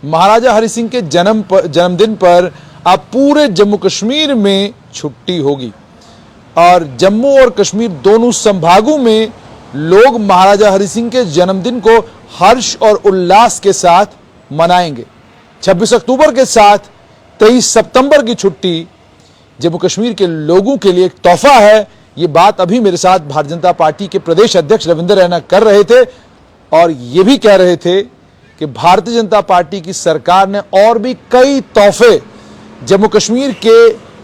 महाराजा हरि सिंह के जन्मदिन पर अब पूरे जम्मू कश्मीर में छुट्टी होगी और जम्मू और कश्मीर दोनों संभागों में लोग महाराजा हरि सिंह के जन्मदिन को हर्ष और उल्लास के साथ मनाएंगे। 26 अक्टूबर के साथ 23 सितंबर की छुट्टी जम्मू कश्मीर के लोगों के लिए एक तोहफा है। ये बात अभी मेरे साथ भारतीय जनता पार्टी के प्रदेश अध्यक्ष रविंद्र रैना कर रहे थे और ये भी कह रहे थे कि भारतीय जनता पार्टी की सरकार ने और भी कई तोहफे जम्मू कश्मीर के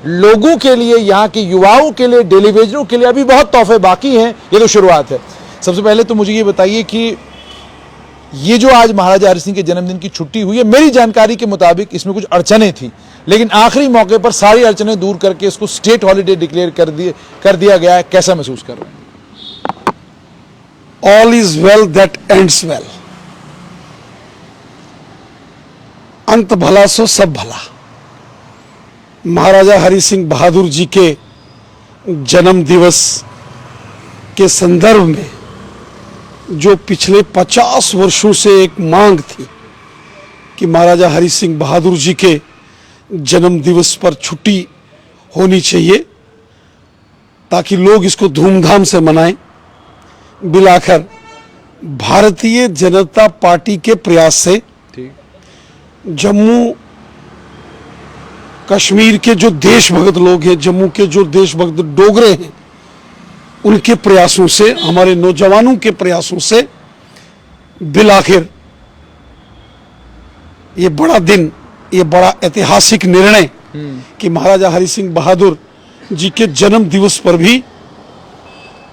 लोगों के लिए, यहाँ के युवाओं के लिए, डेलीवेजरों के लिए अभी बहुत तोहफे बाकी हैं। ये तो शुरुआत है। सबसे पहले तो मुझे ये बताइए कि ये जो आज महाराजा हरि सिंह के जन्मदिन की छुट्टी हुई है, मेरी जानकारी के मुताबिक इसमें कुछ अड़चनें थी, लेकिन आखिरी मौके पर सारी अड़चनें दूर करके इसको स्टेट हॉलिडे डिक्लेयर कर दिया गया है। कैसा महसूस कर रहे हैं? All is well that ends well. अंत भला सो सब भला। महाराजा हरि सिंह बहादुर जी के जन्म दिवस के संदर्भ में जो पिछले 50 वर्षों से एक मांग थी कि महाराजा हरि सिंह बहादुर जी के जन्म दिवस पर छुट्टी होनी चाहिए ताकि लोग इसको धूमधाम से मनाएं, बिलाकर भारतीय जनता पार्टी के प्रयास से जम्मू कश्मीर के जो देशभक्त लोग हैं, जम्मू के जो देशभक्त डोगरे हैं, उनके प्रयासों से, हमारे नौजवानों के प्रयासों से बिलाखिर ये बड़ा दिन, ये बड़ा ऐतिहासिक निर्णय कि महाराजा हरि सिंह बहादुर जी के जन्म दिवस पर भी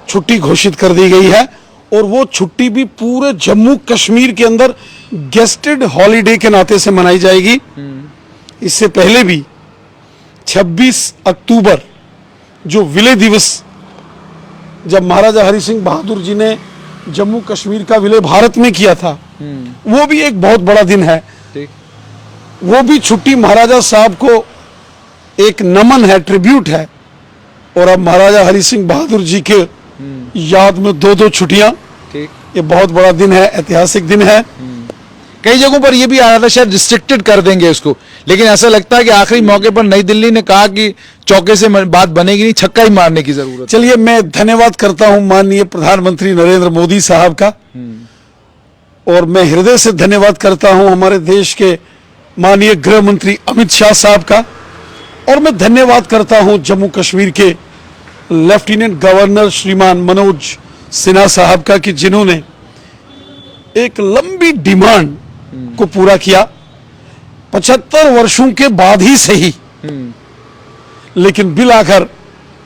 छुट्टी घोषित कर दी गई है और वो छुट्टी भी पूरे जम्मू कश्मीर के अंदर गेस्टेड हॉलिडे के नाते से मनाई जाएगी। इससे पहले भी 26 अक्टूबर जो विलय दिवस, जब महाराजा हरि सिंह बहादुर जी ने जम्मू कश्मीर का विलय भारत में किया था, वो भी एक बहुत बड़ा दिन है। वो भी छुट्टी महाराजा साहब को एक नमन है, ट्रिब्यूट है। और अब महाराजा हरि सिंह बहादुर जी के याद में 2-2 छुट्टियां, ये बहुत बड़ा दिन है, ऐतिहासिक दिन है। कई जगहों पर यह भी आ रहा था शायद रिस्ट्रिक्टेड कर देंगे इसको, लेकिन ऐसा लगता है कि आखिरी मौके पर नई दिल्ली ने कहा कि चौके से बात बनेगी नहीं, छक्का ही मारने की जरूरत है। चलिए, मैं धन्यवाद करता हूं माननीय प्रधानमंत्री नरेंद्र मोदी साहब का, और मैं हृदय से धन्यवाद करता हूं हमारे देश के माननीय गृह मंत्री अमित शाह साहब का, और मैं धन्यवाद करता हूं जम्मू कश्मीर के लेफ्टिनेंट गवर्नर श्रीमान मनोज सिन्हा साहब का कि जिन्होंने एक लंबी डिमांड को पूरा किया 75 वर्षों के बाद ही सही, लेकिन बिलाकर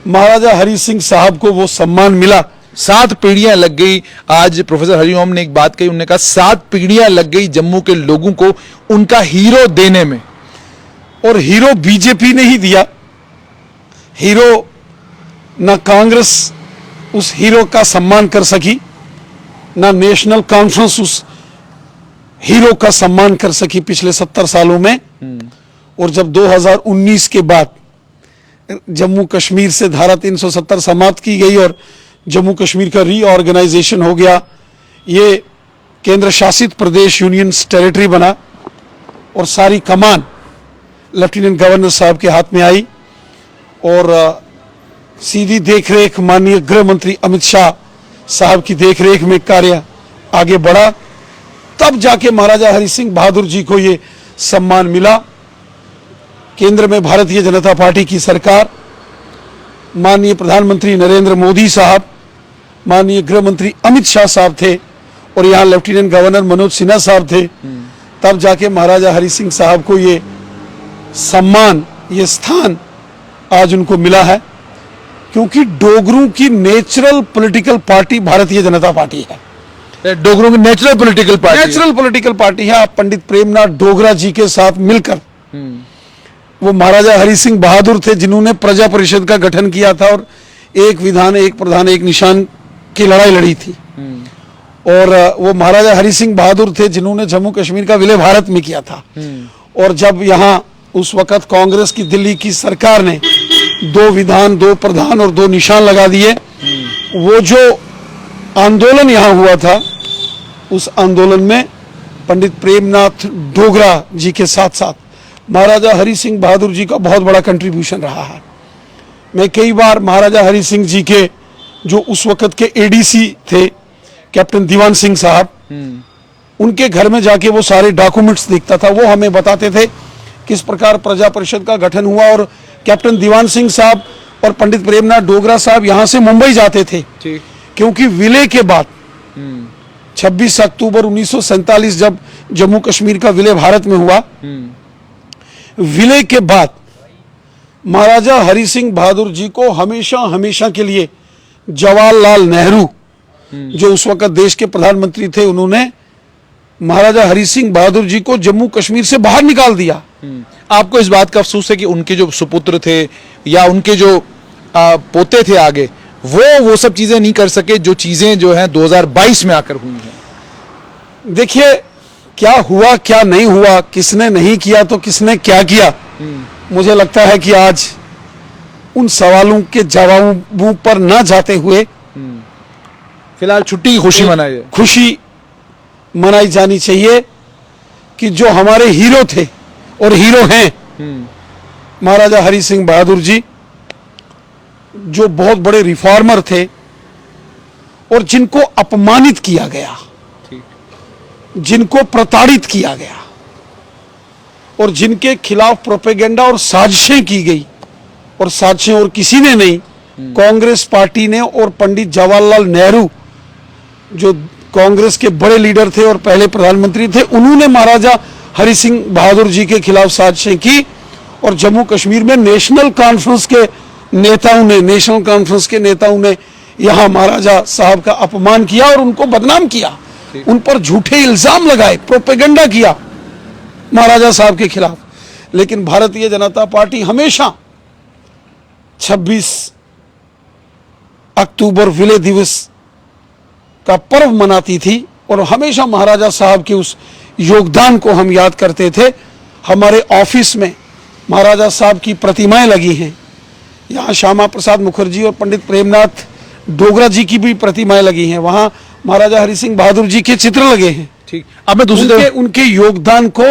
महाराजा हरि सिंह साहब को वो सम्मान मिला। 7 पीढ़ियां लग गई। आज प्रोफेसर हरिओम ने एक बात कही, उन्होंने कहा 7 पीढ़ियां लग गई जम्मू के लोगों को उनका हीरो देने में, और हीरो बीजेपी ने ही दिया। हीरो ना कांग्रेस उस हीरो का सम्मान कर सकी, ना नेशनल कॉन्फ्रेंस उस हीरो का सम्मान कर सकी पिछले 70 सालों में। और जब 2019 के बाद जम्मू कश्मीर से धारा 370 समाप्त की गई और जम्मू कश्मीर का रीऑर्गेनाइजेशन हो गया, ये केंद्र शासित प्रदेश यूनियन टेरिटरी बना और सारी कमान लेफ्टिनेंट गवर्नर साहब के हाथ में आई और सीधी देखरेख माननीय गृह मंत्री अमित शाह साहब की देखरेख में कार्य आगे बढ़ा। तब जाके महाराजा हरि सिंह बहादुर जी को ये सम्मान मिला। केंद्र में भारतीय जनता पार्टी की सरकार, माननीय प्रधानमंत्री नरेंद्र मोदी साहब, माननीय गृह मंत्री अमित शाह साहब थे और यहाँ लेफ्टिनेंट गवर्नर मनोज सिन्हा साहब थे। तब जाके महाराजा हरि सिंह साहब को ये सम्मान, ये स्थान आज उनको मिला है, क्योंकि डोगरों की natural political party Bharatiya Janata party है। डोगरों की नेचुरल पॉलिटिकल पार्टी है। आप पंडित प्रेमनाथ डोगरा जी के साथ मिलकर, वो महाराजा हरि सिंह बहादुर थे जिन्होंने प्रजा परिषद का गठन किया था और एक विधान, एक प्रधान, एक निशान की लड़ाई लड़ी थी। और वो महाराजा हरि सिंह बहादुर थे जिन्होंने जम्मू कश्मीर का विलय भारत में किया था। और जब यहाँ उस वक्त कांग्रेस की दिल्ली की सरकार ने 2 विधान, 2 प्रधान और 2 निशान लगा दिए, वो जो आंदोलन यहाँ हुआ था, उस आंदोलन में पंडित प्रेमनाथ डोगरा जी के साथ साथ महाराजा हरि सिंह बहादुर जी का बहुत बड़ा कंट्रीब्यूशन रहा है। मैं कई बार महाराजा हरि सिंह जी के जो उस वक्त के एडीसी थे कैप्टन दीवान सिंह साहब, उनके घर में जाके वो सारे डॉक्यूमेंट्स देखता था। वो हमें बताते थे किस प्रकार प्रजा परिषद का गठन हुआ, और कैप्टन दीवान सिंह साहब और पंडित प्रेमनाथ डोगरा साहब यहाँ से मुंबई जाते थे, क्योंकि विलय के बाद 26 अक्टूबर 1947 जब जम्मू कश्मीर का विलय भारत में हुआ, विलय के बाद महाराजा हरि सिंह बहादुर जी को हमेशा हमेशा के लिए जवाहरलाल नेहरू जो उस वक्त देश के प्रधानमंत्री थे, उन्होंने महाराजा हरि सिंह बहादुर जी को जम्मू कश्मीर से बाहर निकाल दिया। आपको इस बात का अफसोस है कि उनके जो सुपुत्र थे या उनके जो पोते थे आगे, वो सब चीजें नहीं कर सके जो चीजें जो हैं 2022 में आकर हुई हैं? देखिए, क्या हुआ क्या नहीं हुआ, किसने नहीं किया तो किसने क्या किया, मुझे लगता है कि आज उन सवालों के जवाबों पर न जाते हुए फिलहाल छुट्टी की खुशी मनाइए। खुशी मनाई जानी चाहिए कि जो हमारे हीरो थे और हीरो हैं, महाराजा हरि सिंह बहादुर जी, जो बहुत बड़े रिफॉर्मर थे और जिनको अपमानित किया गया, जिनको प्रताड़ित किया गया और जिनके खिलाफ प्रोपेगेंडा और साजिशें की गई, और साजिशें और किसी ने नहीं, कांग्रेस पार्टी ने और पंडित जवाहरलाल नेहरू जो कांग्रेस के बड़े लीडर थे और पहले प्रधानमंत्री थे, उन्होंने महाराजा हरि सिंह बहादुर जी के खिलाफ साजिशें की। और जम्मू कश्मीर में नेशनल कॉन्फ्रेंस के नेताओं ने यहाँ महाराजा साहब का अपमान किया और उनको बदनाम किया, उन पर झूठे इल्जाम लगाए, प्रोपेगेंडा किया महाराजा साहब के खिलाफ। लेकिन भारतीय जनता पार्टी हमेशा 26 अक्टूबर विलय दिवस का पर्व मनाती थी और हमेशा महाराजा साहब के उस योगदान को हम याद करते थे। हमारे ऑफिस में महाराजा साहब की प्रतिमाएं लगी हैं, यहाँ श्यामा प्रसाद मुखर्जी और पंडित प्रेमनाथ डोगरा जी की भी प्रतिमाएं लगी हैं, वहाँ महाराजा हरि सिंह बहादुर जी के चित्र लगे हैं। ठीक, अब मैं दूसरी उनके योगदान को,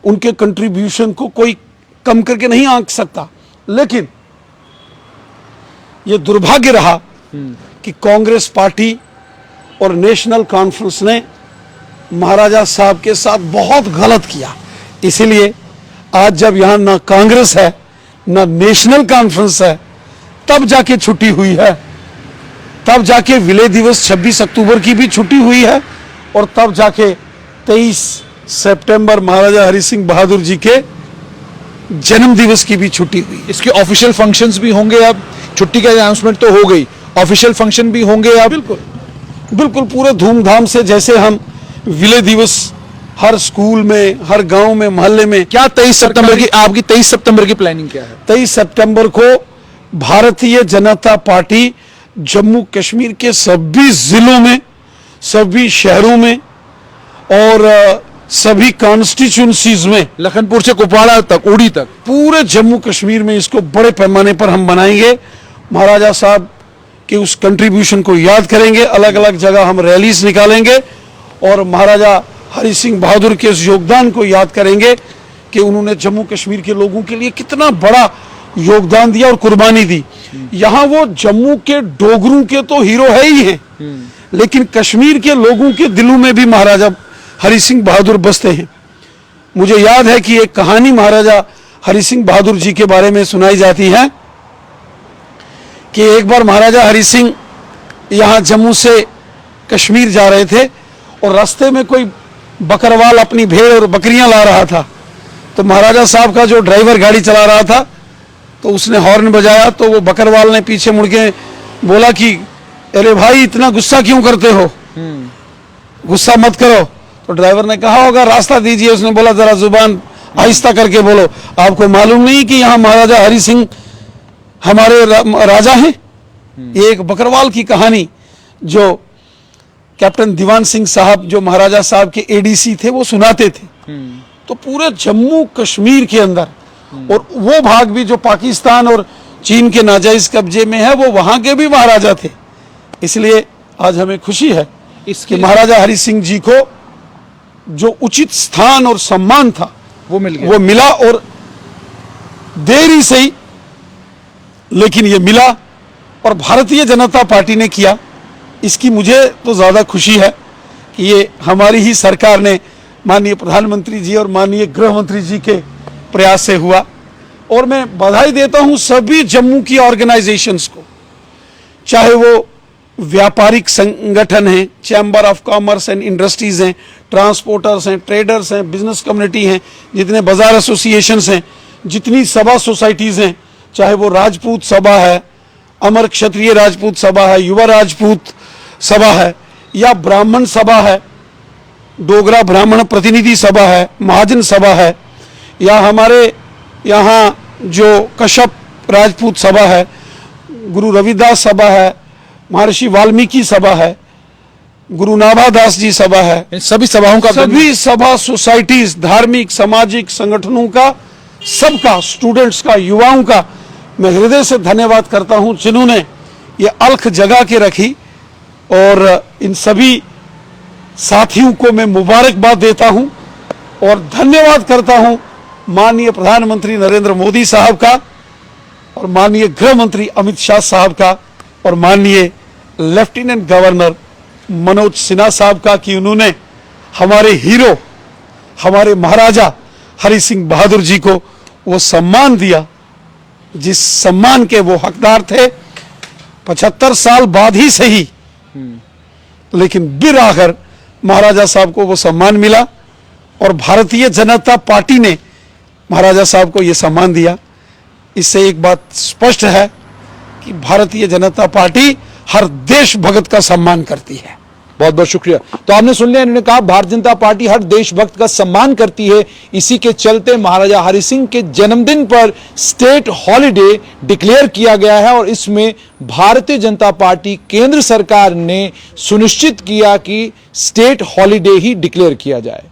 उनके कंट्रीब्यूशन को कोई कम करके नहीं आंक सकता। लेकिन यह दुर्भाग्य रहा कि कांग्रेस पार्टी और नेशनल कॉन्फ्रेंस ने महाराजा साहब के साथ बहुत गलत किया। इसीलिए आज जब यहां ना कांग्रेस है ना नेशनल कॉन्फ्रेंस है, तब जाके छुट्टी हुई है, तब जाके विलय दिवस 26 अक्टूबर की भी छुट्टी हुई है, और तब जाके 23 सितंबर महाराजा हरि सिंह बहादुर जी के जन्म दिवस की भी छुट्टी हुई। इसके ऑफिशियल फंक्शंस भी होंगे, अब छुट्टी का अनाउंसमेंट तो हो गई, ऑफिशियल फंक्शन भी होंगे अब? बिल्कुल पूरे धूमधाम से, जैसे हम विलय दिवस हर स्कूल में, हर गांव में, मोहल्ले में। क्या 23 सितंबर की आपकी 23 सितंबर की प्लानिंग क्या है? 23 सितंबर को भारतीय जनता पार्टी जम्मू कश्मीर के सभी जिलों में, सभी शहरों में और सभी कॉन्स्टिट्यूंसीज में, लखनपुर से कुपवाड़ा तक, उड़ी तक, पूरे जम्मू कश्मीर में इसको बड़े पैमाने पर हम बनाएंगे। महाराजा साहब के उस कंट्रीब्यूशन को याद करेंगे, अलग अलग जगह हम रैलीज निकालेंगे और महाराजा हरि सिंह बहादुर के उस योगदान को याद करेंगे कि उन्होंने जम्मू कश्मीर के लोगों के लिए कितना बड़ा योगदान दिया और कुर्बानी दी। यहाँ वो जम्मू के डोगरों के तो हीरो है ही हैं, लेकिन कश्मीर के लोगों के दिलों में भी महाराजा हरि सिंह बहादुर बसते हैं। मुझे याद है कि एक कहानी महाराजा हरि सिंह बहादुर जी के बारे में सुनाई जाती है कि एक बार महाराजा हरि सिंह यहाँ जम्मू से कश्मीर जा रहे थे और रास्ते में कोई बकरवाल अपनी भेड़ और बकरियां ला रहा था, तो महाराजा साहब का जो ड्राइवर गाड़ी चला रहा था तो उसने हॉर्न बजाया, तो वो बकरवाल ने पीछे मुड़ के बोला कि अरे भाई इतना गुस्सा क्यों करते हो, गुस्सा मत करो। तो ड्राइवर ने कहा होगा रास्ता दीजिए, उसने बोला जरा जुबान आहिस्ता करके बोलो, आपको मालूम नहीं कि यहाँ महाराजा हरि सिंह हमारे राजा हैं। ये एक बकरवाल की कहानी जो कैप्टन दीवान सिंह साहब जो महाराजा साहब के एडीसी थे वो सुनाते थे। तो पूरे जम्मू कश्मीर के अंदर और वो भाग भी जो पाकिस्तान और चीन के नाजायज कब्जे में है, वो वहां के भी महाराजा थे। इसलिए आज हमें खुशी है कि महाराजा हरि सिंह जी को जो उचित स्थान और सम्मान था वो मिल गया। वो मिला, और देरी से ही लेकिन ये मिला, और भारतीय जनता पार्टी ने किया। इसकी मुझे तो ज़्यादा खुशी है कि ये हमारी ही सरकार ने, माननीय प्रधानमंत्री जी और माननीय गृह मंत्री जी के प्रयास से हुआ। और मैं बधाई देता हूं सभी जम्मू की ऑर्गेनाइजेशंस को, चाहे वो व्यापारिक संगठन हैं, chamber of commerce and industries हैं, ट्रांसपोर्टर्स हैं, ट्रेडर्स हैं, बिजनेस कम्युनिटी हैं, जितने बाजार एसोसिएशंस हैं, जितनी सभा सोसाइटीज़ हैं, चाहे वो राजपूत सभा है, अमर क्षत्रिय राजपूत सभा है, युवा राजपूत सभा है, या ब्राह्मण सभा है, डोगरा ब्राह्मण प्रतिनिधि सभा है, महाजन सभा है, या हमारे यहाँ जो कश्यप राजपूत सभा है, गुरु रविदास सभा है, महर्षि वाल्मीकि सभा है, गुरु नाभादास जी सभा है, इन सभी सभाओं का सभी सभा सोसाइटीज, धार्मिक सामाजिक संगठनों का, सबका, स्टूडेंट्स का, युवाओं का मैं हृदय से धन्यवाद करता हूं, जिन्होंने ये अलख जगा के रखी। और इन सभी साथियों को मैं मुबारकबाद देता हूं और धन्यवाद करता हूं माननीय प्रधानमंत्री नरेंद्र मोदी साहब का, और माननीय गृह मंत्री अमित शाह साहब का, और माननीय लेफ्टिनेंट गवर्नर मनोज सिन्हा साहब का, कि उन्होंने हमारे हीरो, हमारे महाराजा हरि सिंह बहादुर जी को वो सम्मान दिया जिस सम्मान के वो हकदार थे। 75 साल बाद ही सही, लेकिन बिर आखिर महाराजा साहब को वो सम्मान मिला, और भारतीय जनता पार्टी ने महाराजा साहब को ये सम्मान दिया। इससे एक बात स्पष्ट है कि भारतीय जनता पार्टी हर देशभक्त का सम्मान करती है। बहुत बहुत शुक्रिया। तो आपने सुन लिया, इन्होंने कहा भारतीय जनता पार्टी हर देशभक्त का सम्मान करती है। इसी के चलते महाराजा हरि सिंह के जन्मदिन पर स्टेट हॉलिडे डिक्लेयर किया गया है, और इसमें भारतीय जनता पार्टी केंद्र सरकार ने सुनिश्चित किया कि स्टेट हॉलिडे ही डिक्लेयर किया जाए।